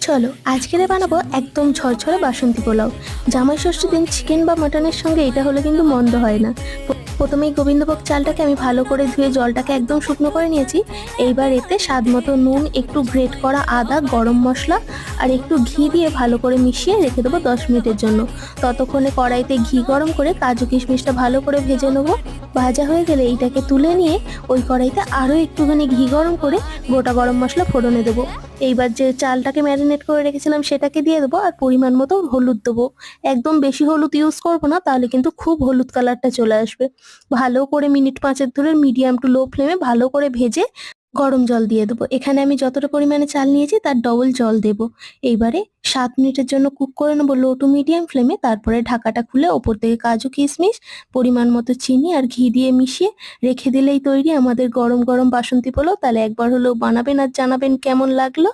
চলো আজকে বানাবো একদম ঝরঝরে বাসন্তী পোলাও। জামাই ষষ্ঠীর দিন চিকেন বা মাটনের সঙ্গে এটা হলে কিন্তু মন্দ হয় না। প্রথমেই গোবিন্দভোগ চালটাকে আমি ভালো করে ধুয়ে জলটাকে একদম শুকনো করে নিয়েছি। এইবার এতে স্বাদ মতো নুন, একটু গ্রেট করা আদা, গরম মশলা আর একটু ঘি দিয়ে ভালো করে মিশিয়ে রেখে দেবো 10 মিনিটের জন্য। ততক্ষণে কড়াইতে ঘি গরম করে কাজু কিশমিশটা ভালো করে ভেজে নেবো। ভাজা হয়ে গেলে এইটাকে তুলে নিয়ে ওই কড়াইতে আরও একটুখানি ঘি গরম করে গোটা গরম মশলা ফোড়নে দেবো। এইবার যে চালটাকে ম্যারিনেট করে রেখেছিলাম সেটাকে দিয়ে দেবো আর পরিমাণ মতো হলুদ দেবো। একদম বেশি হলুদ ইউজ করবো না, তাহলে কিন্তু খুব হলুদ কালারটা চলে আসবে। ভালো করে মিনিট 5 ধরে মিডিয়াম টু লো ফ্লেমে ভালো করে ভেজে গরম জল দিয়ে দেবো। এখানে আমি যতটা পরিমাণে চাল নিয়েছি তার ডবল জল দেবো। এইবারে 7 মিনিটের জন্য কুক করে নেবো লো টু মিডিয়াম ফ্লেমে। তারপরে ঢাকাটা খুলে ওপর থেকে কাজু কিশমিশ, পরিমাণ মতো চিনি আর ঘি দিয়ে মিশিয়ে রেখে দিলেই তৈরি আমাদের গরম গরম বাসন্তী পোলাও। তাহলে একবার হলেও বানাবেন আর জানাবেন কেমন লাগলো।